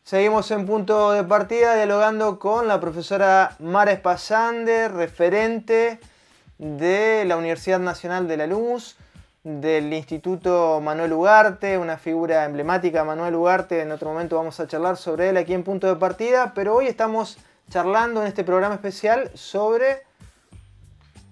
Seguimos en Punto de Partida dialogando con la profesora Mara Espasander, referente de la Universidad Nacional de la Luz, del Instituto Manuel Ugarte, una figura emblemática, Manuel Ugarte. En otro momento vamos a charlar sobre él aquí en Punto de Partida, pero hoy estamos charlando en este programa especial sobre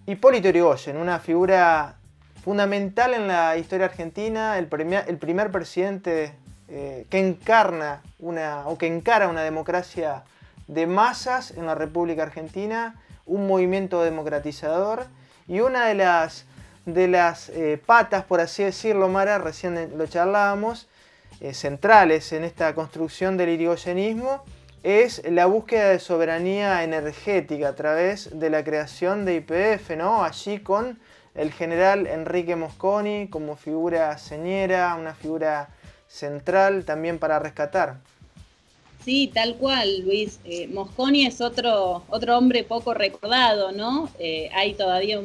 Hipólito Yrigoyen, una figura fundamental en la historia argentina, el primer presidente que encara una democracia de masas en la República Argentina, un movimiento democratizador y una de las patas, por así decirlo, Mara, recién lo charlábamos, centrales en esta construcción del irigoyenismo, es la búsqueda de soberanía energética a través de la creación de YPF, ¿no? Allí con el general Enrique Mosconi como figura señera, una figura central también para rescatar. Sí, tal cual, Luis. Mosconi es otro hombre poco recordado, ¿no? Hay todavía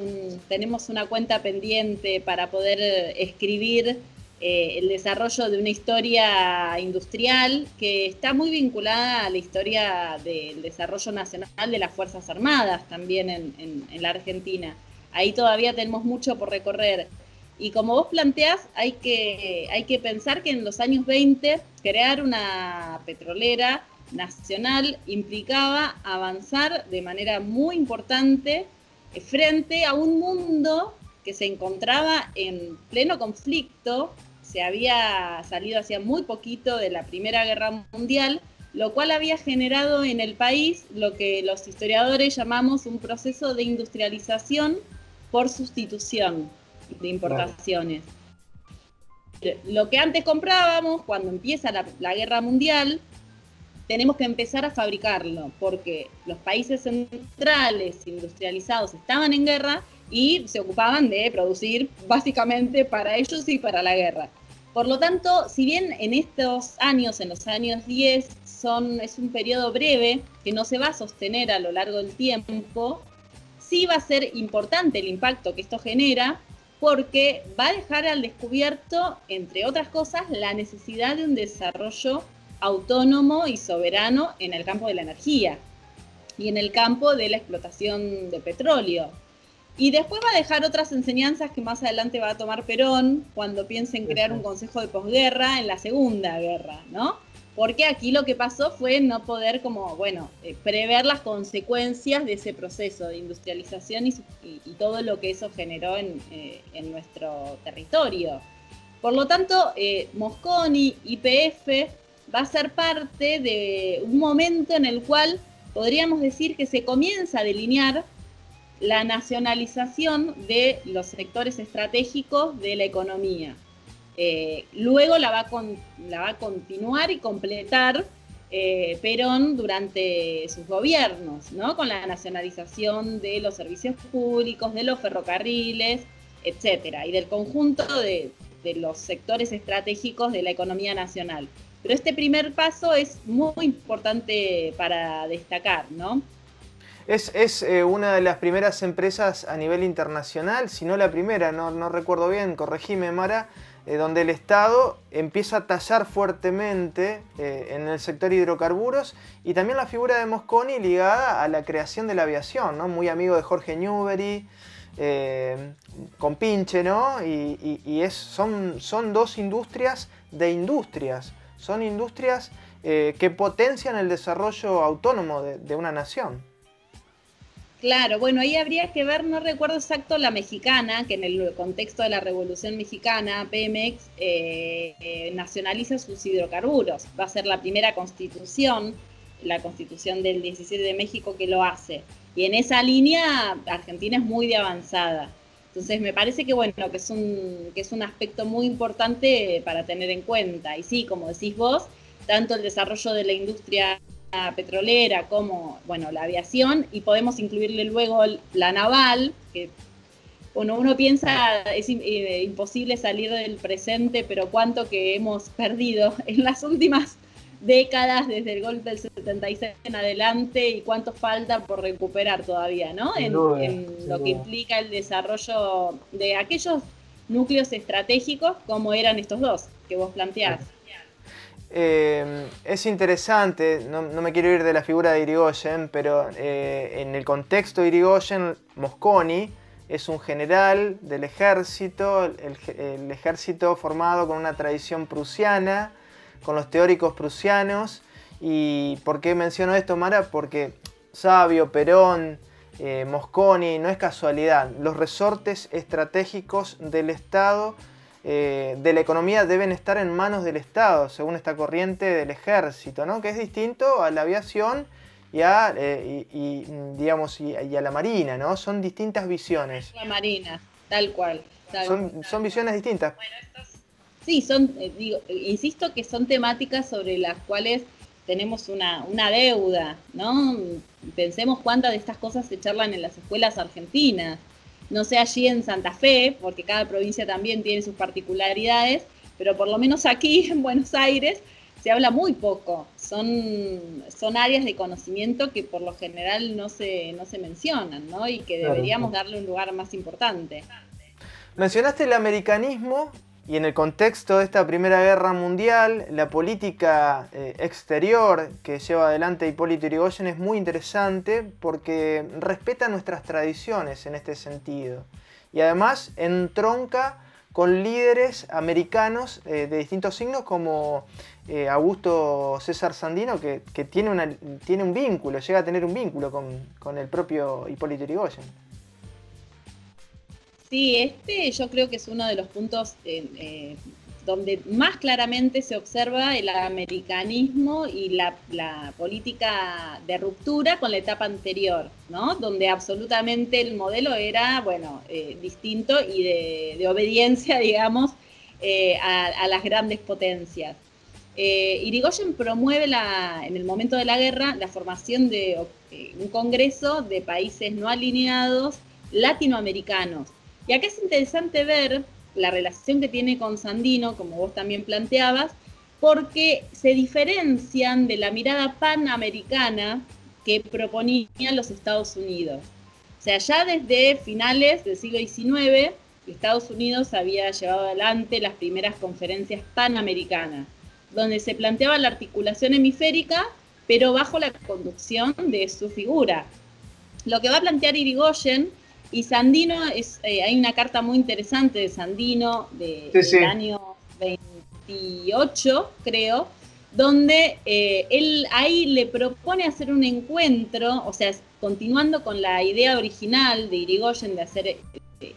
tenemos una cuenta pendiente para poder escribir el desarrollo de una historia industrial que está muy vinculada a la historia del desarrollo nacional de las Fuerzas Armadas también en la Argentina. Ahí todavía tenemos mucho por recorrer. Y como vos planteás, hay que pensar que en los años 20 crear una petrolera nacional implicaba avanzar de manera muy importante frente a un mundo que se encontraba en pleno conflicto. Se había salido hacía muy poquito de la Primera Guerra Mundial, lo cual había generado en el país lo que los historiadores llamamos un proceso de industrialización por sustitución de importaciones. Claro. Lo que antes comprábamos, cuando empieza la guerra mundial, tenemos que empezar a fabricarlo, porque los países centrales industrializados estaban en guerra y se ocupaban de producir básicamente para ellos y para la guerra. Por lo tanto, si bien en estos años, en los años 10, es un periodo breve que no se va a sostener a lo largo del tiempo, sí va a ser importante el impacto que esto genera, porque va a dejar al descubierto, entre otras cosas, la necesidad de un desarrollo autónomo y soberano en el campo de la energía y en el campo de la explotación de petróleo. Y después va a dejar otras enseñanzas que más adelante va a tomar Perón cuando piense en crear un consejo de posguerra en la Segunda Guerra, ¿no? Porque aquí lo que pasó fue no poder prever las consecuencias de ese proceso de industrialización y todo lo que eso generó en nuestro territorio. Por lo tanto, Mosconi, YPF, va a ser parte de un momento en el cual podríamos decir que se comienza a delinear la nacionalización de los sectores estratégicos de la economía. Luego la va a continuar y completar Perón durante sus gobiernos, ¿no? Con la nacionalización de los servicios públicos, de los ferrocarriles, etcétera, y del conjunto de los sectores estratégicos de la economía nacional. Pero este primer paso es muy importante para destacar, ¿no? Es una de las primeras empresas a nivel internacional, si no la primera, no recuerdo bien, corregime, Mara, donde el Estado empieza a tallar fuertemente en el sector hidrocarburos, y también la figura de Mosconi ligada a la creación de la aviación, ¿no? Muy amigo de Jorge Newbery, con Pinche, ¿no? Son dos industrias de industrias, son industrias que potencian el desarrollo autónomo de una nación. Claro, bueno, ahí habría que ver, no recuerdo exacto, la mexicana, que en el contexto de la Revolución Mexicana, Pemex, nacionaliza sus hidrocarburos. Va a ser la primera constitución, la constitución del 17 de México, que lo hace. Y en esa línea, Argentina es muy de avanzada. Entonces me parece que es un aspecto muy importante para tener en cuenta. Y sí, como decís vos, tanto el desarrollo de la industria petrolera como la aviación, y podemos incluirle luego la naval, que uno piensa es imposible salir del presente, pero cuánto que hemos perdido en las últimas décadas desde el golpe del 76 en adelante y cuánto falta por recuperar todavía, ¿no? En lo que implica el desarrollo de aquellos núcleos estratégicos como eran estos dos que vos planteás. Es interesante, no me quiero ir de la figura de Irigoyen, pero en el contexto de Irigoyen, Mosconi es un general del ejército, el ejército formado con una tradición prusiana, con los teóricos prusianos. ¿Y por qué menciono esto, Mara? Porque Savio, Perón, Mosconi, no es casualidad. Los resortes estratégicos del Estado, de la economía, deben estar en manos del Estado, según esta corriente del ejército, ¿no? Que es distinto a la aviación y a la marina, ¿no? Son distintas visiones. La marina, tal cual. Son visiones distintas. Bueno, sí, insisto que son temáticas sobre las cuales tenemos una deuda, ¿no? Pensemos cuántas de estas cosas se charlan en las escuelas argentinas. No sé allí en Santa Fe, porque cada provincia también tiene sus particularidades, pero por lo menos aquí en Buenos Aires se habla muy poco. Son áreas de conocimiento que por lo general no se mencionan, ¿no? Y que deberíamos darle un lugar más importante. Mencionaste el americanismo y en el contexto de esta Primera Guerra Mundial, la política exterior que lleva adelante Hipólito Yrigoyen es muy interesante porque respeta nuestras tradiciones en este sentido. Y además entronca con líderes americanos de distintos signos como Augusto César Sandino, que tiene un vínculo, llega a tener un vínculo con el propio Hipólito Yrigoyen. Sí, yo creo que es uno de los puntos donde más claramente se observa el americanismo y la política de ruptura con la etapa anterior, ¿no? Donde absolutamente el modelo era, bueno, distinto y de obediencia, digamos, a las grandes potencias. Irigoyen promueve en el momento de la guerra la formación de un congreso de países no alineados latinoamericanos. Y acá es interesante ver la relación que tiene con Sandino, como vos también planteabas, porque se diferencian de la mirada panamericana que proponían los Estados Unidos. O sea, ya desde finales del siglo XIX, Estados Unidos había llevado adelante las primeras conferencias panamericanas, donde se planteaba la articulación hemisférica, pero bajo la conducción de su figura. Lo que va a plantear Irigoyen y Sandino, hay una carta muy interesante de Sandino del año 28, creo, donde él ahí le propone hacer un encuentro, o sea, continuando con la idea original de Irigoyen de hacer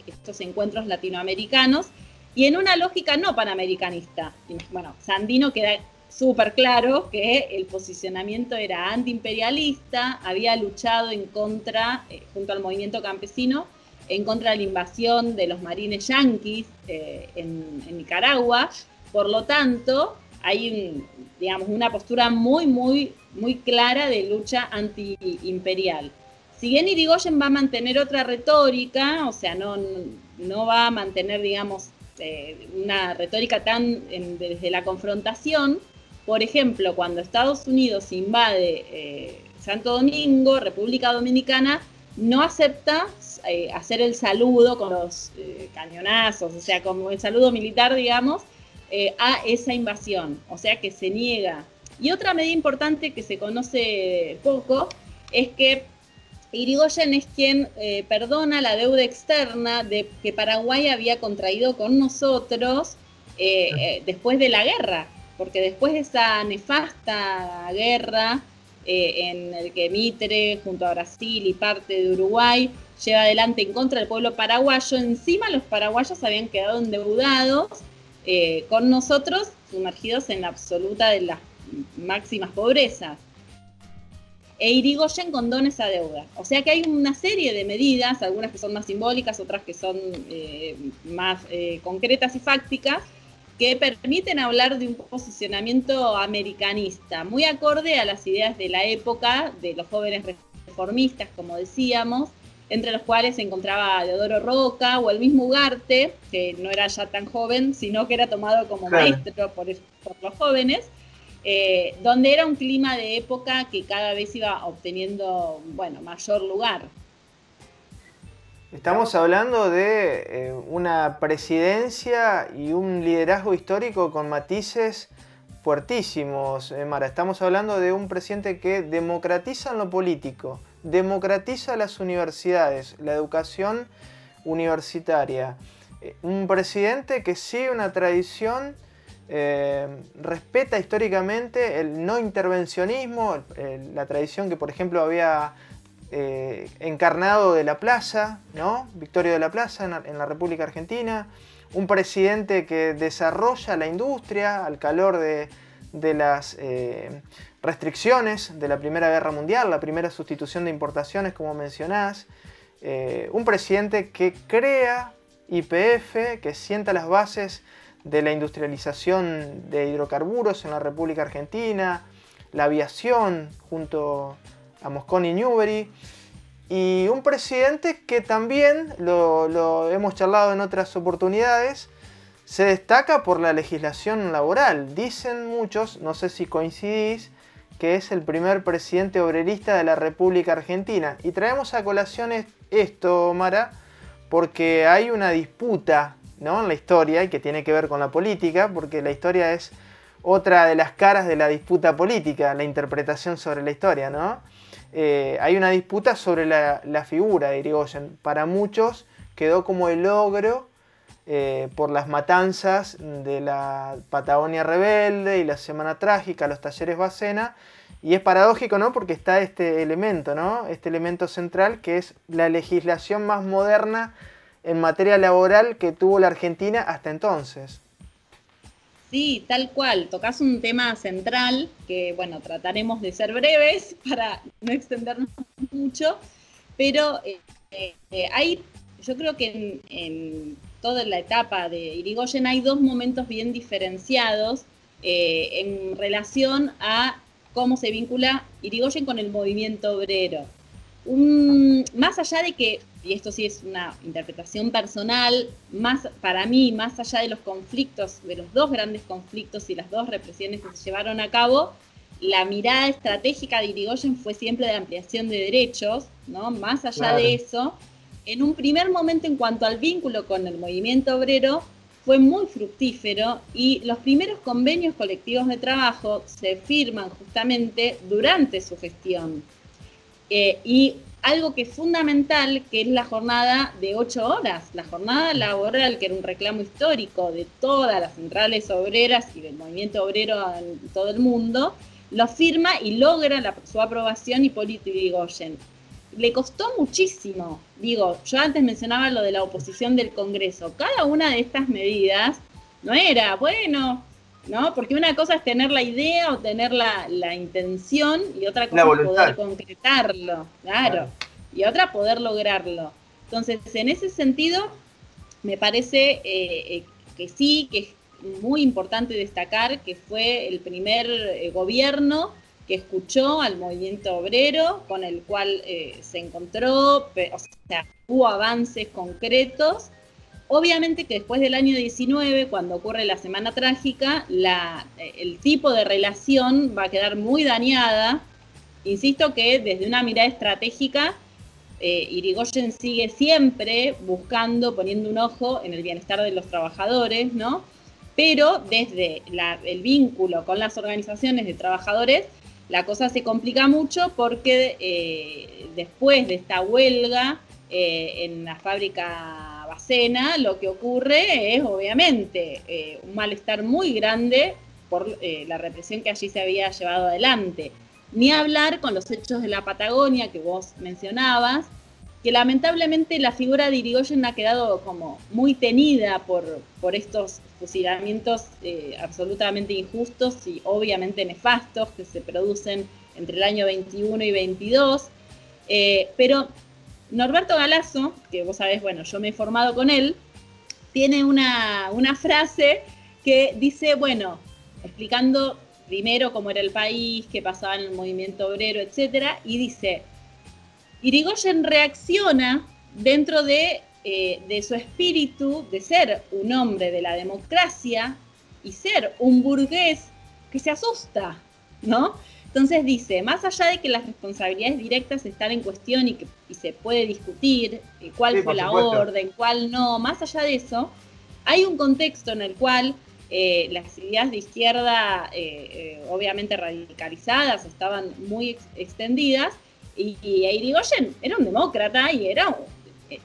estos encuentros latinoamericanos, y en una lógica no panamericanista. Bueno, Sandino queda súper claro que el posicionamiento era antiimperialista, había luchado en contra, junto al movimiento campesino, en contra de la invasión de los marines yanquis en Nicaragua. Por lo tanto, hay una postura muy clara de lucha antiimperial. Si bien Irigoyen va a mantener otra retórica, o sea, no va a mantener, digamos, una retórica tan desde la confrontación. Por ejemplo, cuando Estados Unidos invade Santo Domingo, República Dominicana, no acepta hacer el saludo con los cañonazos, o sea, como el saludo militar, digamos, a esa invasión, o sea que se niega. Y otra medida importante que se conoce poco es que Irigoyen es quien perdona la deuda externa que Paraguay había contraído con nosotros después de la guerra, porque después de esa nefasta guerra en el que Mitre, junto a Brasil y parte de Uruguay, lleva adelante en contra del pueblo paraguayo, encima los paraguayos habían quedado endeudados con nosotros, sumergidos en la absoluta de las máximas pobrezas. E Irigoyen condona esa deuda. O sea que hay una serie de medidas, algunas que son más simbólicas, otras que son más concretas y fácticas, que permiten hablar de un posicionamiento americanista, muy acorde a las ideas de la época de los jóvenes reformistas, como decíamos, entre los cuales se encontraba Deodoro Roca o el mismo Ugarte, que no era ya tan joven, sino que era tomado como maestro por los jóvenes, donde era un clima de época que cada vez iba obteniendo, bueno, mayor lugar. Estamos hablando de una presidencia y un liderazgo histórico con matices fuertísimos, Mara. Estamos hablando de un presidente que democratiza en lo político, democratiza las universidades, la educación universitaria. Un presidente que sigue una tradición, respeta históricamente el no intervencionismo, la tradición que por ejemplo había encarnado de la Plaza, ¿no? Victorio de la Plaza en la República Argentina. Un presidente que desarrolla la industria al calor de las restricciones de la Primera Guerra Mundial, la primera sustitución de importaciones, como mencionás. Un presidente que crea YPF, que sienta las bases de la industrialización de hidrocarburos en la República Argentina, la aviación junto a Mosconi y Newbery. Y un presidente que también, lo hemos charlado en otras oportunidades, se destaca por la legislación laboral. Dicen muchos, no sé si coincidís, que es el primer presidente obrerista de la República Argentina. Y traemos a colación esto, Mara, porque hay una disputa, ¿no?, en la historia, y que tiene que ver con la política, porque la historia es otra de las caras de la disputa política, la interpretación sobre la historia, ¿no? Hay una disputa sobre la figura de Irigoyen. Para muchos quedó como el ogro por las matanzas de la Patagonia Rebelde y la Semana Trágica, los talleres Bacena. Y es paradójico, ¿no?, porque está este elemento, ¿no?, este elemento central, que es la legislación más moderna en materia laboral que tuvo la Argentina hasta entonces. Sí, tal cual. Tocás un tema central que, bueno, trataremos de ser breves para no extendernos mucho, pero yo creo que en toda la etapa de Irigoyen hay dos momentos bien diferenciados en relación a cómo se vincula Irigoyen con el movimiento obrero. Más allá de que, y esto sí es una interpretación personal, para mí, más allá de los conflictos, de los dos grandes conflictos y las dos represiones que se llevaron a cabo, la mirada estratégica de Irigoyen fue siempre de ampliación de derechos, ¿no? Más allá claro. de eso, en un primer momento en cuanto al vínculo con el movimiento obrero, fue muy fructífero y los primeros convenios colectivos de trabajo se firman justamente durante su gestión. Y algo que es fundamental, que es la jornada de 8 horas, la jornada laboral, que era un reclamo histórico de todas las centrales obreras y del movimiento obrero en todo el mundo, lo firma y logra su aprobación Hipólito Yrigoyen. Le costó muchísimo. Digo, yo antes mencionaba lo de la oposición del Congreso. Cada una de estas medidas no era, bueno, ¿no? Porque una cosa es tener la idea o tener la intención y otra cosa es poder concretarlo, claro, y otra poder lograrlo. Entonces, en ese sentido, me parece que sí, que es muy importante destacar que fue el primer gobierno que escuchó al movimiento obrero, con el cual se encontró, o sea, hubo avances concretos. Obviamente que después del año 19, cuando ocurre la Semana Trágica, el tipo de relación va a quedar muy dañada. Insisto que desde una mirada estratégica, Irigoyen sigue siempre buscando, poniendo un ojo en el bienestar de los trabajadores, ¿no? Pero desde el vínculo con las organizaciones de trabajadores, la cosa se complica mucho porque después de esta huelga en la fábrica Bacena, lo que ocurre es obviamente un malestar muy grande por la represión que allí se había llevado adelante. Ni hablar con los hechos de la Patagonia que vos mencionabas, que lamentablemente la figura de Irigoyen ha quedado como muy tenida por estos fusilamientos absolutamente injustos y obviamente nefastos que se producen entre el año 21 y 22. Pero Norberto Galazo, que vos sabés, bueno, yo me he formado con él, tiene una frase que dice, bueno, explicando primero cómo era el país, qué pasaba en el movimiento obrero, etcétera, y dice, Irigoyen reacciona dentro de su espíritu de ser un hombre de la democracia y ser un burgués que se asusta, ¿no? Entonces dice, más allá de que las responsabilidades directas están en cuestión y se puede discutir cuál fue la orden, cuál no, más allá de eso, hay un contexto en el cual las ideas de izquierda, obviamente radicalizadas, estaban muy extendidas, y Irigoyen era un demócrata y era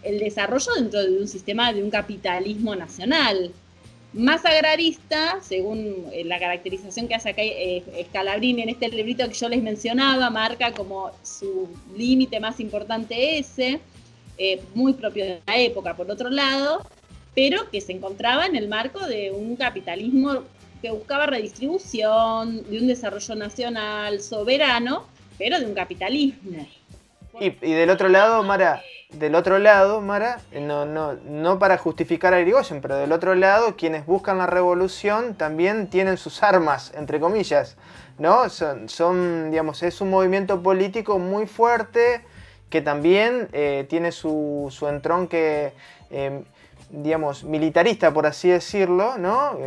el desarrollo dentro de un sistema de un capitalismo nacional. Más agrarista, según la caracterización que hace acá Scalabrini en este librito que yo les mencionaba, marca como su límite más importante ese, muy propio de la época, por otro lado, pero que se encontraba en el marco de un capitalismo que buscaba redistribución, de un desarrollo nacional soberano, pero de un capitalismo. Y del otro lado, Mara, no para justificar a Irigoyen, pero del otro lado, quienes buscan la revolución también tienen sus armas, entre comillas, ¿no? Digamos, es un movimiento político muy fuerte que también tiene su entronque, digamos, militarista, por así decirlo, ¿no?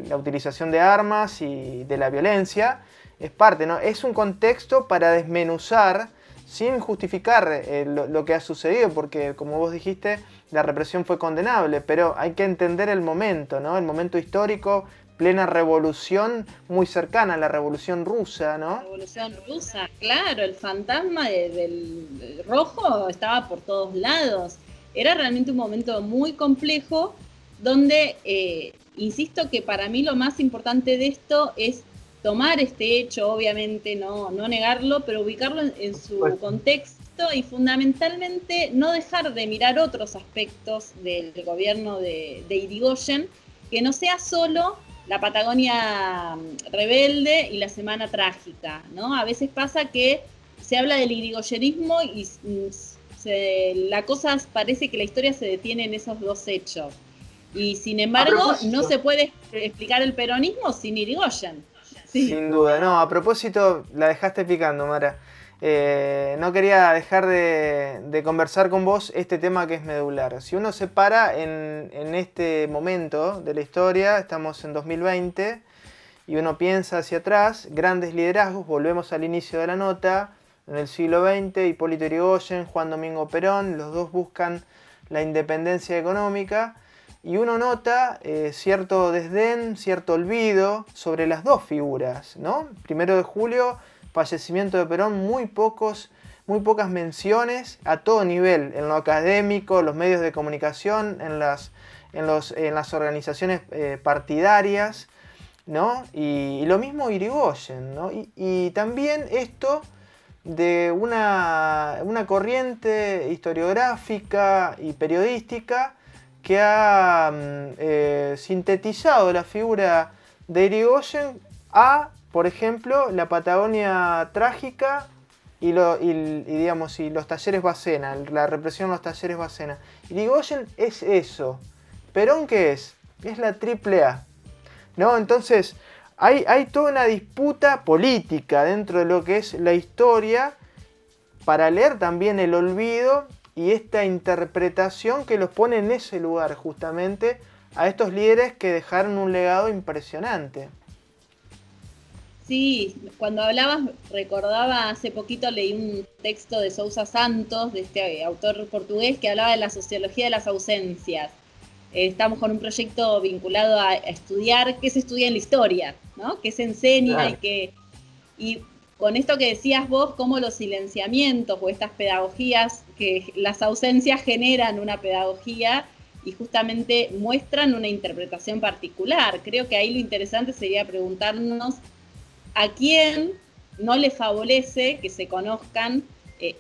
La utilización de armas y de la violencia es parte, ¿no? Es un contexto para desmenuzar sin justificar lo que ha sucedido, porque como vos dijiste, la represión fue condenable, pero hay que entender el momento, ¿no? El momento histórico, plena revolución, muy cercana a la revolución rusa, ¿no? La revolución rusa, claro, el fantasma del rojo estaba por todos lados. Era realmente un momento muy complejo donde, insisto que para mí lo más importante de esto es tomar este hecho, obviamente, no negarlo, pero ubicarlo en su contexto y fundamentalmente no dejar de mirar otros aspectos del gobierno de Irigoyen, que no sea solo la Patagonia rebelde y la Semana Trágica, ¿no? A veces pasa que se habla del irigoyenismo y la cosa parece que la historia se detiene en esos dos hechos. Y sin embargo, no se puede explicar el peronismo sin Irigoyen. Sí. Sin duda, no, a propósito, la dejaste picando, Mara. No quería dejar de conversar con vos este tema que es medular. Si uno se para en este momento de la historia, estamos en 2020, y uno piensa hacia atrás, grandes liderazgos, volvemos al inicio de la nota, en el siglo XX, Hipólito Yrigoyen, Juan Domingo Perón, los dos buscan la independencia económica, y uno nota cierto desdén, cierto olvido sobre las dos figuras, ¿no? 1 de julio, fallecimiento de Perón, muy pocas menciones a todo nivel, en lo académico, los medios de comunicación, en las organizaciones partidarias, ¿no? Y lo mismo Irigoyen, ¿no? Y también esto de una corriente historiográfica y periodística que ha sintetizado la figura de Irigoyen a, por ejemplo, la Patagonia trágica y los talleres Bacena, la represión en los talleres Bacena. Irigoyen es eso. ¿Perón qué es? Es la AAA, ¿no? Entonces, hay toda una disputa política dentro de lo que es la historia para leer también el olvido y esta interpretación que los pone en ese lugar justamente a estos líderes que dejaron un legado impresionante. Sí, cuando hablabas, recordaba, hace poquito leí un texto de Sousa Santos, de este autor portugués, que hablaba de la sociología de las ausencias. Estamos con un proyecto vinculado a estudiar qué se estudia en la historia, ¿no? Qué se enseña, claro. Y con esto que decías vos, cómo los silenciamientos o estas pedagogías, que las ausencias generan una pedagogía y justamente muestran una interpretación particular. Creo que ahí lo interesante sería preguntarnos a quién no le favorece que se conozcan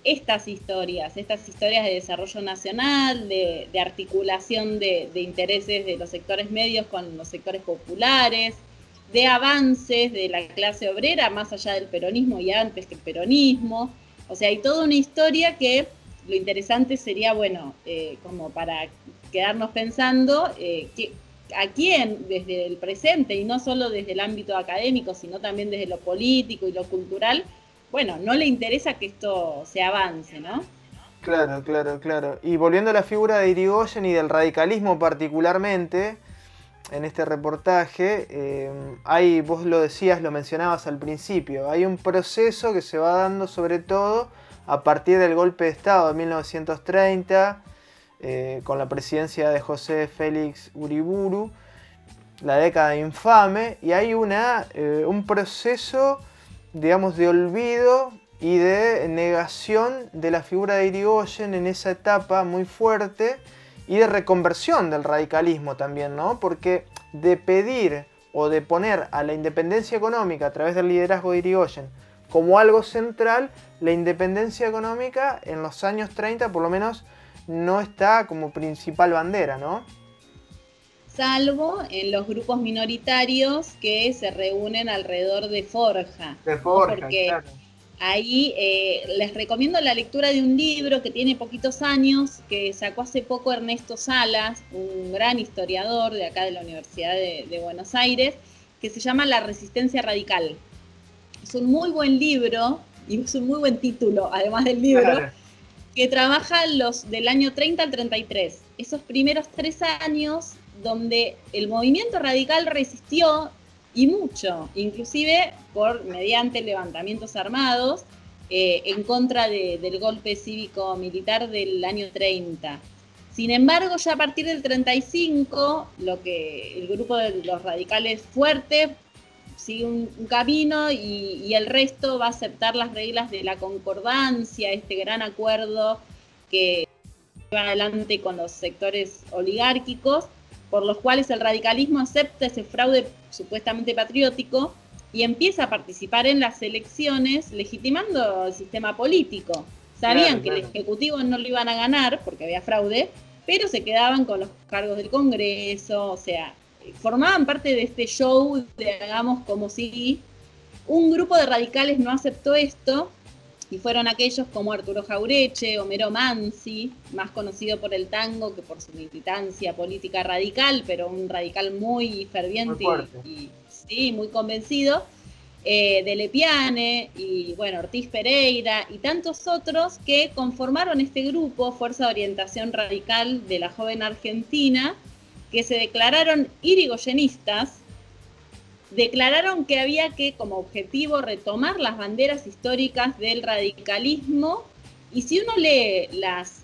estas historias de desarrollo nacional, de articulación de intereses de los sectores medios con los sectores populares, de avances de la clase obrera más allá del peronismo y antes que el peronismo. O sea, hay toda una historia que lo interesante sería, bueno, como para quedarnos pensando, a quién desde el presente y no solo desde el ámbito académico, sino también desde lo político y lo cultural, bueno, no le interesa que esto se avance, ¿no? Claro, claro, claro. Y volviendo a la figura de Irigoyen y del radicalismo particularmente, en este reportaje, vos lo decías, lo mencionabas al principio, hay un proceso que se va dando sobre todo a partir del golpe de Estado de 1930, con la presidencia de José Félix Uriburu, la década infame, y hay un proceso, digamos, de olvido y de negación de la figura de Irigoyen en esa etapa muy fuerte, y de reconversión del radicalismo también, ¿no? Porque de pedir o de poner a la independencia económica a través del liderazgo de Irigoyen como algo central, la independencia económica en los años 30 por lo menos no está como principal bandera, ¿no? Salvo en los grupos minoritarios que se reúnen alrededor de Forja. De Forja, ¿no? Porque claro. ahí les recomiendo la lectura de un libro que tiene poquitos años, que sacó hace poco Ernesto Salas, un gran historiador de acá de la Universidad de Buenos Aires, que se llama La Resistencia Radical. Es un muy buen libro, y es un muy buen título, además del libro, claro, que trabaja los del año 30 al 33. Esos primeros 3 años donde el movimiento radical resistió, y mucho, inclusive mediante levantamientos armados en contra del golpe cívico-militar del año 30. Sin embargo, ya a partir del 35, lo que el grupo de los radicales fuertes sigue un camino y el resto va a aceptar las reglas de la concordancia, este gran acuerdo que va adelante con los sectores oligárquicos, por los cuales el radicalismo acepta ese fraude supuestamente patriótico y empieza a participar en las elecciones legitimando el sistema político. Sabían que el Ejecutivo no lo iban a ganar porque había fraude, pero se quedaban con los cargos del Congreso, o sea, formaban parte de este show de hagamos como si. Un grupo de radicales no aceptó esto, y fueron aquellos como Arturo Jaureche, Homero Mansi, más conocido por el tango que por su militancia política radical, pero un radical muy ferviente y sí, muy convencido, de Lepiane y bueno, Ortiz Pereira y tantos otros que conformaron este grupo, Fuerza de Orientación Radical de la Joven Argentina, que se declararon irigoyenistas. Declararon que había que, como objetivo, retomar las banderas históricas del radicalismo, y si uno lee las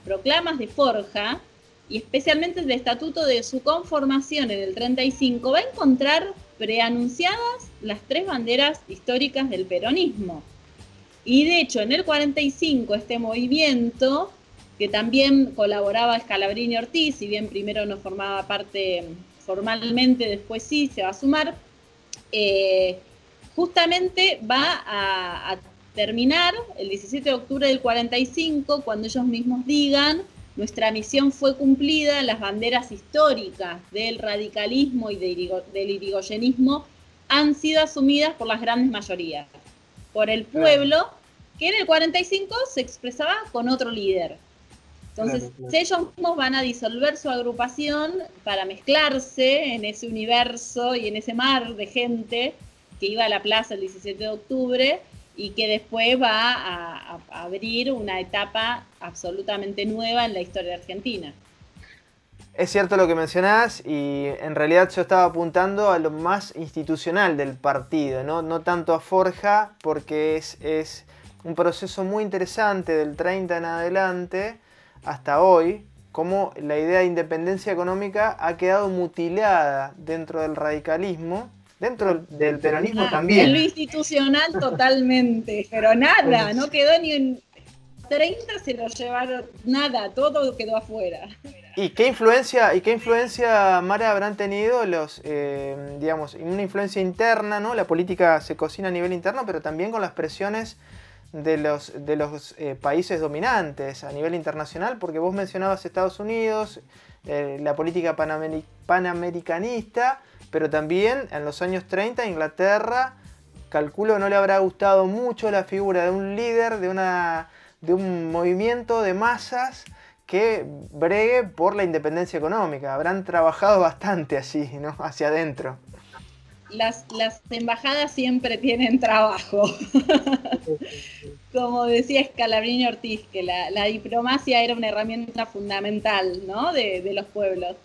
proclamas de Forja, y especialmente el estatuto de su conformación en el 35, va a encontrar preanunciadas las 3 banderas históricas del peronismo. Y de hecho, en el 45, este movimiento, que también colaboraba Scalabrini Ortiz, si bien primero no formaba parte formalmente, después sí se va a sumar, justamente va a terminar el 17 de octubre del 45, cuando ellos mismos digan: nuestra misión fue cumplida, las banderas históricas del radicalismo y del irigoyenismo han sido asumidas por las grandes mayorías, por el pueblo, que en el 45 se expresaba con otro líder. Entonces, ellos mismos van a disolver su agrupación para mezclarse en ese universo y en ese mar de gente que iba a la plaza el 17 de octubre y que después va a abrir una etapa absolutamente nueva en la historia argentina. Es cierto lo que mencionás, y en realidad yo estaba apuntando a lo más institucional del partido, no tanto a Forja, porque es un proceso muy interesante del 30 en adelante hasta hoy, cómo la idea de independencia económica ha quedado mutilada dentro del radicalismo, dentro del peronismo también. En lo institucional totalmente, pero nada, no quedó ni en 30, se lo llevaron, nada, todo quedó afuera. ¿Y qué influencia, Mara, habrán tenido digamos, una influencia interna, ¿no? La política se cocina a nivel interno, pero también con las presiones de los países dominantes a nivel internacional, porque vos mencionabas Estados Unidos, la política panamericanista, pero también en los años 30 Inglaterra, calculo no le habrá gustado mucho la figura de un líder, de un movimiento de masas que bregue por la independencia económica. Habrán trabajado bastante allí, ¿no? Hacia adentro. Las embajadas siempre tienen trabajo. Como decía Scalabrini Ortiz, que la diplomacia era una herramienta fundamental, ¿no? de los pueblos.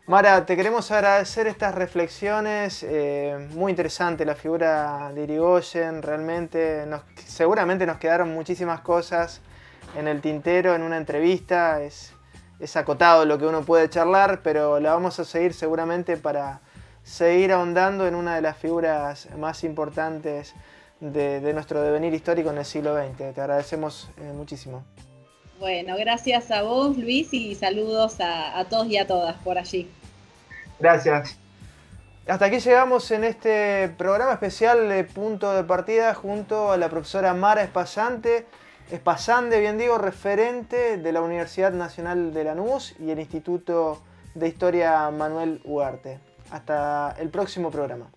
Mara, te queremos agradecer estas reflexiones, muy interesante la figura de Irigoyen, realmente seguramente nos quedaron muchísimas cosas en el tintero, en una entrevista, es es acotado lo que uno puede charlar, pero la vamos a seguir seguramente para seguir ahondando en una de las figuras más importantes de nuestro devenir histórico en el siglo XX. Te agradecemos muchísimo. Bueno, gracias a vos, Luis, y saludos a todos y a todas por allí. Gracias. Hasta aquí llegamos en este programa especial de Punto de Partida junto a la profesora Mara Espasande, referente de la Universidad Nacional de Lanús y el Instituto de Historia Manuel Ugarte. Hasta el próximo programa.